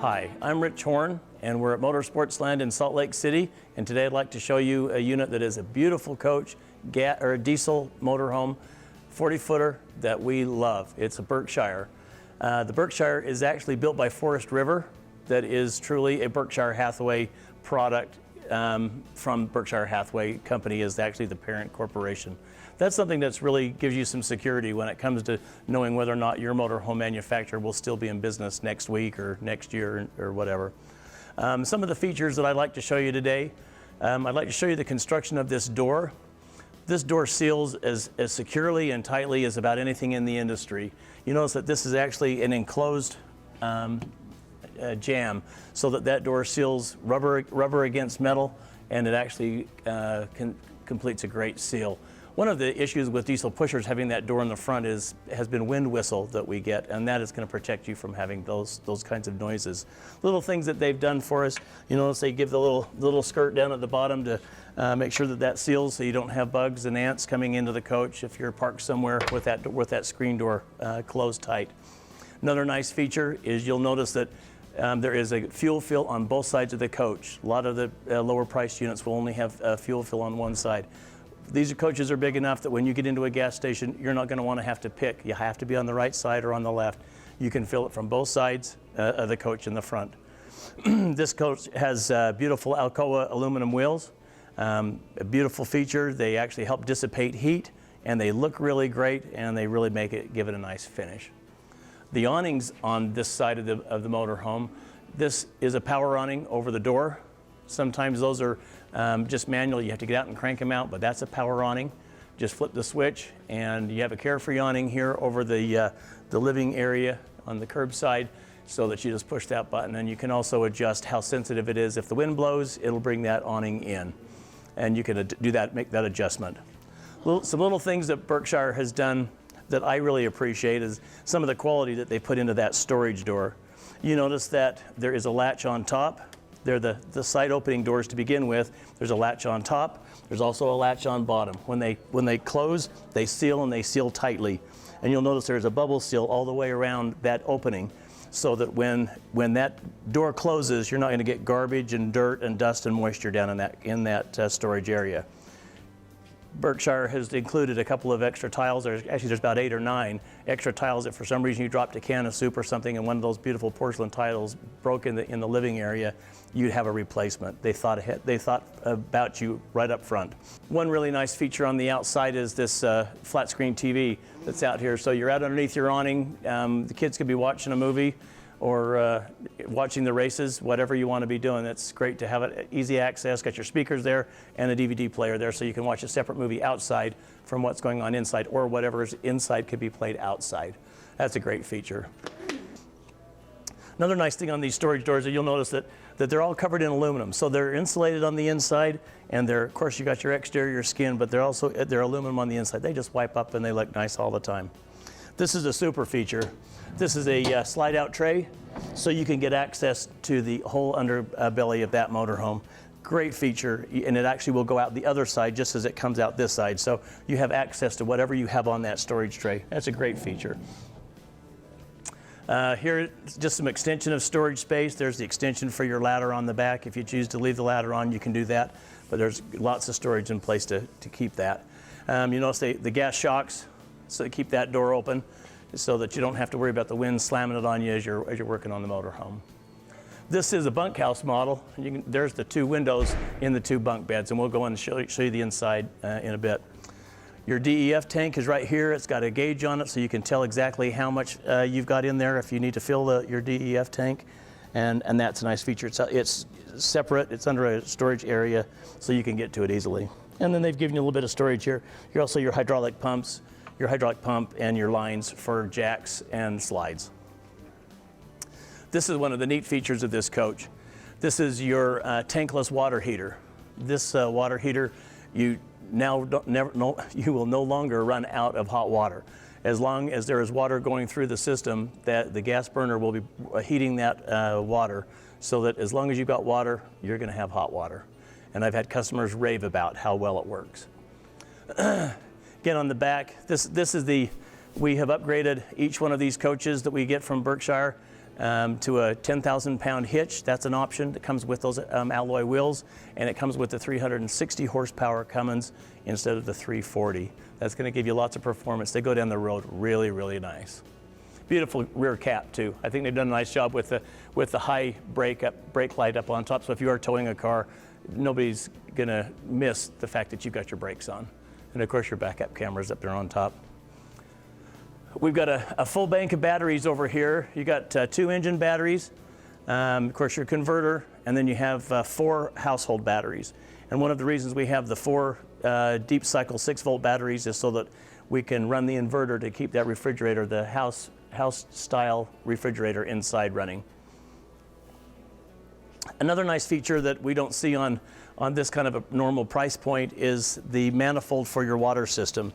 Hi, I'm Rich Horn, and we're at Sportsland in Salt Lake City, and today I'd like to show you a unit that is a beautiful coach, or a diesel motorhome, 40-footer that we love. It's a Berkshire. The Berkshire is actually built by Forest River. That is truly a Berkshire Hathaway product from Berkshire Hathaway Company is actually the parent corporation. That's something that's really gives you some security when it comes to knowing whether or not your motorhome manufacturer will still be in business next week or next year or whatever. Some of the features that I'd like to show you today, I'd like to show you the construction of this door. This door seals as securely and tightly as about anything in the industry. You notice that this is actually an enclosed jam, so that door seals rubber against metal, and it actually completes a great seal. One of the issues with diesel pushers having that door in the front has been wind whistle that we get, and that is going to protect you from having those kinds of noises. Little things that they've done for us, you notice they give the little skirt down at the bottom to make sure that seals so you don't have bugs and ants coming into the coach if you're parked somewhere with that screen door closed tight. Another nice feature is you'll notice that there is a fuel fill on both sides of the coach. A lot of the lower priced units will only have a fuel fill on one side. These coaches are big enough that when you get into a gas station, you're not going to want to have to pick. You have to be on the right side or on the left. You can fill it from both sides of the coach in the front. This coach has beautiful Alcoa aluminum wheels. A beautiful feature. They actually help dissipate heat, and they look really great, and they really give it a nice finish. The awnings on this side of the motorhome, this is a power awning over the door. Sometimes those are just manual. You have to get out and crank them out, but that's a power awning. Just flip the switch, and you have a carefree awning here over the living area on the curbside, so that you just push that button, and you can also adjust how sensitive it is. If the wind blows, it'll bring that awning in, and you can do that, make that adjustment. Some little things that Berkshire has done that I really appreciate is some of the quality that they put into that storage door. You notice that there is a latch on top. They're the side opening doors to begin with. There's a latch on top. There's also a latch on bottom. When they close, they seal, and they seal tightly. And you'll notice there's a bubble seal all the way around that opening, so that when that door closes, you're not going to get garbage and dirt and dust and moisture down in that storage area. Berkshire has included a couple of extra tiles. There's about 8 or 9 extra tiles that for some reason you dropped a can of soup or something and one of those beautiful porcelain tiles broke in the living area, you'd have a replacement. They thought about you right up front. One really nice feature on the outside is this flat screen TV that's out here. So you're out underneath your awning, the kids could be watching a movie or watching the races, whatever you want to be doing. It's great to have it easy access, got your speakers there and a DVD player there, so you can watch a separate movie outside from what's going on inside, or whatever's inside could be played outside. That's a great feature. Another nice thing on these storage doors is you'll notice that they're all covered in aluminum. So they're insulated on the inside, and of course you got your exterior skin, but they're aluminum on the inside. They just wipe up and they look nice all the time. This is a super feature. This is a slide out tray, so you can get access to the whole underbelly of that motorhome. Great feature, and it actually will go out the other side just as it comes out this side. So you have access to whatever you have on that storage tray. That's a great feature. Here, just some extension of storage space. There's the extension for your ladder on the back. If you choose to leave the ladder on, you can do that, but there's lots of storage in place to keep that. You notice the gas shocks, so keep that door open, so that you don't have to worry about the wind slamming it on you as you're working on the motorhome. This is a bunkhouse model. There's the 2 windows in the 2 bunk beds, and we'll go in and show you the inside in a bit. Your DEF tank is right here. It's got a gauge on it, so you can tell exactly how much you've got in there if you need to fill your DEF tank, and that's a nice feature. It's separate. It's under a storage area, so you can get to it easily. And then they've given you a little bit of storage here. Here also your hydraulic pumps, your hydraulic pump and your lines for jacks and slides. This is one of the neat features of this coach. This is your tankless water heater. This water heater, you will no longer run out of hot water. As long as there is water going through the system, that the gas burner will be heating that water, so that as long as you've got water, you're going to have hot water. And I've had customers rave about how well it works. Again, on the back, we have upgraded each one of these coaches that we get from Berkshire to a 10,000-pound hitch. That's an option that comes with those alloy wheels, and it comes with the 360 horsepower Cummins instead of the 340. That's going to give you lots of performance. They go down the road really, really nice. Beautiful rear cap too. I think they've done a nice job with the high brake light up on top. So if you are towing a car, nobody's going to miss the fact that you've got your brakes on. And of course your backup camera's up there on top. We've got a full bank of batteries over here. You got 2 engine batteries, of course your converter, and then you have 4 household batteries. And one of the reasons we have the 4 deep cycle 6-volt batteries is so that we can run the inverter to keep that refrigerator, the house style refrigerator inside running. Another nice feature that we don't see on this kind of a normal price point is the manifold for your water system.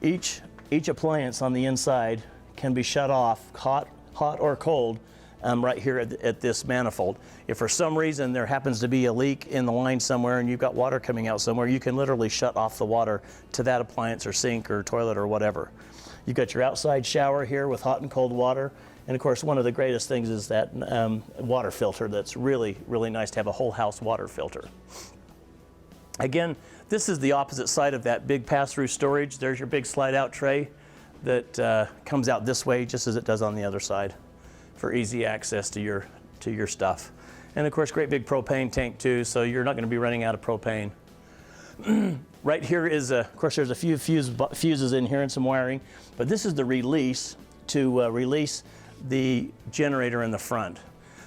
Each appliance on the inside can be shut off, hot or cold, right here at this manifold. If for some reason there happens to be a leak in the line somewhere and you've got water coming out somewhere, you can literally shut off the water to that appliance or sink or toilet or whatever. You've got your outside shower here with hot and cold water. And of course, one of the greatest things is that water filter that's really, really nice to have, a whole house water filter. Again, this is the opposite side of that big pass-through storage. There's your big slide-out tray that comes out this way just as it does on the other side for easy access to your stuff. And of course, great big propane tank too, so you're not going to be running out of propane. Right here is, of course, there's a few fuses in here and some wiring, but this is the release to release the generator in the front.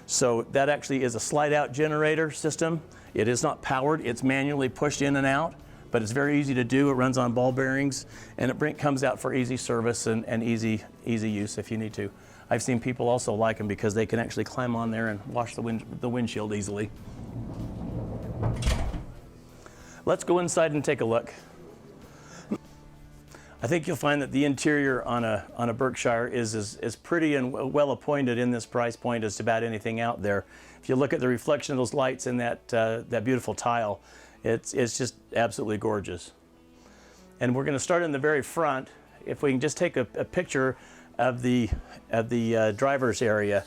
So that actually is a slide-out generator system. It is not powered, it's manually pushed in and out, but it's very easy to do. It runs on ball bearings, and it comes out for easy service and easy use if you need to. I've seen people also like them because they can actually climb on there and wash the windshield easily. Let's go inside and take a look. I think you'll find that the interior on a Berkshire is as pretty and well appointed in this price point as about anything out there. If you look at the reflection of those lights in that beautiful tile, it's just absolutely gorgeous. And we're going to start in the very front. If we can just take a picture of the driver's area.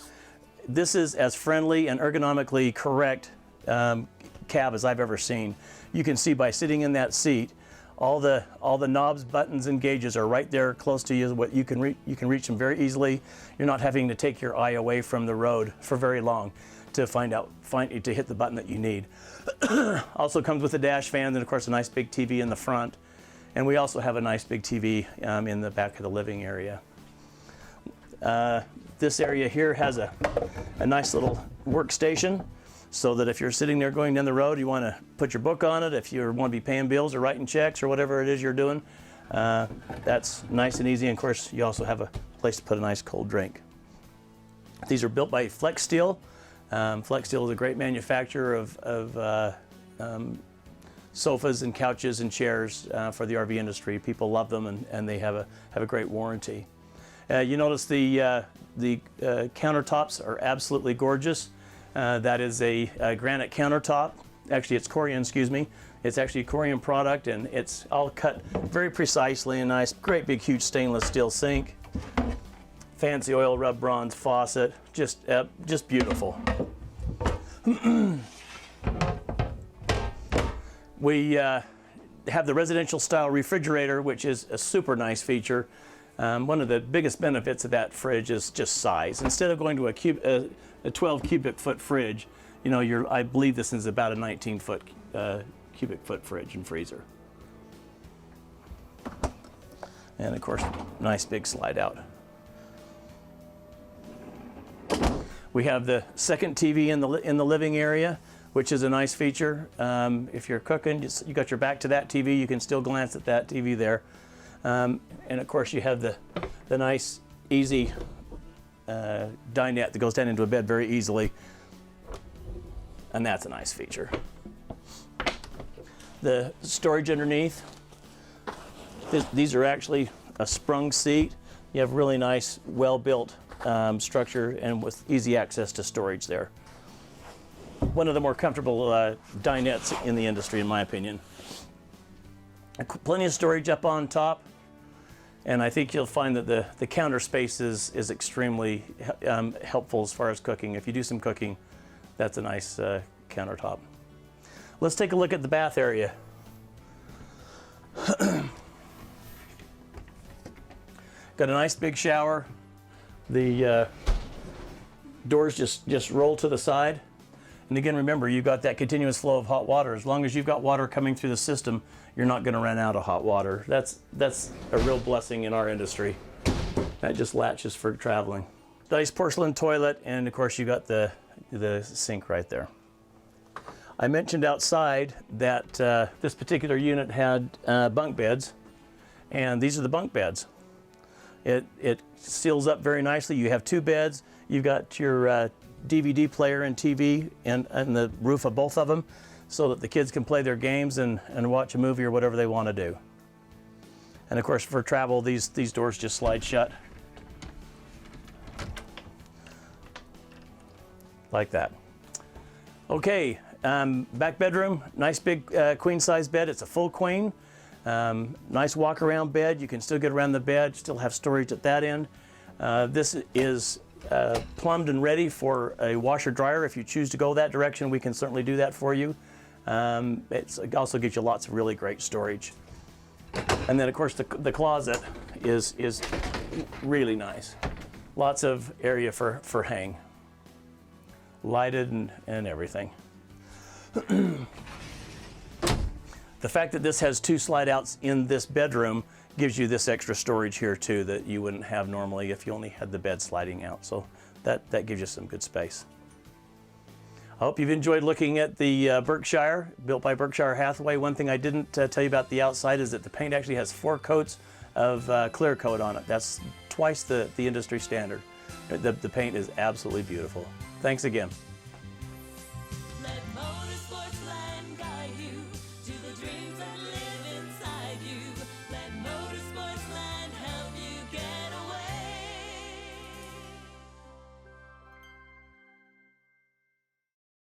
This is as friendly and ergonomically correct cab as I've ever seen. You can see by sitting in that seat, all the knobs, buttons, and gauges are right there close to you. What you can reach them very easily. You're not having to take your eye away from the road for very long to to hit the button that you need. Also comes with a dash fan, and of course a nice big TV in the front, and we also have a nice big TV in the back of the living area. This area here has a nice little workstation, so that if you're sitting there going down the road, you want to put your book on it. If you want to be paying bills or writing checks or whatever it is you're doing, that's nice and easy. And of course, you also have a place to put a nice cold drink. These are built by Flex Steel. Flex Steel is a great manufacturer of sofas and couches and chairs for the RV industry. People love them, and they have a great warranty. You notice the countertops are absolutely gorgeous. That is a granite countertop. Actually, it's Korean, excuse me. It's actually a Korean product, and it's all cut very precisely and nice. Great big huge stainless steel sink. Fancy oil rub bronze faucet. Just beautiful. We have the residential style refrigerator, which is a super nice feature. One of the biggest benefits of that fridge is just size. Instead of going to a 12 cubic foot fridge, you know, I believe this is about a 19 cubic foot fridge and freezer. And of course, nice big slide out. We have the second TV in the living area, which is a nice feature. If you're cooking, you got your back to that TV, you can still glance at that TV there. And of course, you have the nice, easy dinette that goes down into a bed very easily, and that's a nice feature. The storage underneath, these are actually a sprung seat. You have really nice, well-built structure and with easy access to storage there. One of the more comfortable dinettes in the industry, in my opinion. Plenty of storage up on top. And I think you'll find that the counter space is extremely helpful as far as cooking. If you do some cooking, that's a nice countertop. Let's take a look at the bath area. Got a nice big shower. The doors just roll to the side. And again, remember, you've got that continuous flow of hot water. As long as you've got water coming through the system, you're not going to run out of hot water. That's a real blessing in our industry. That just latches for traveling. Nice porcelain toilet, and of course you've got the sink right there. I mentioned outside that this particular unit had bunk beds, and these are the bunk beds. It seals up very nicely. You have 2 beds. You've got your DVD player and TV and the roof of both of them, so that the kids can play their games and watch a movie or whatever they want to do. And of course, for travel, these doors just slide shut like that. Okay, back bedroom, nice big queen size bed. It's a full queen. Nice walk around bed. You can still get around the bed, still have storage at that end. This is plumbed and ready for a washer dryer. If you choose to go that direction, we can certainly do that for you. It also gives you lots of really great storage. And then of course the closet is really nice. Lots of area for hang. Lighted and everything. The fact that this has 2 slide outs in this bedroom gives you this extra storage here too that you wouldn't have normally if you only had the bed sliding out. So that gives you some good space. I hope you've enjoyed looking at the Berkshire, built by Berkshire Hathaway. One thing I didn't tell you about the outside is that the paint actually has 4 coats of clear coat on it. That's twice the industry standard. The paint is absolutely beautiful. Thanks again.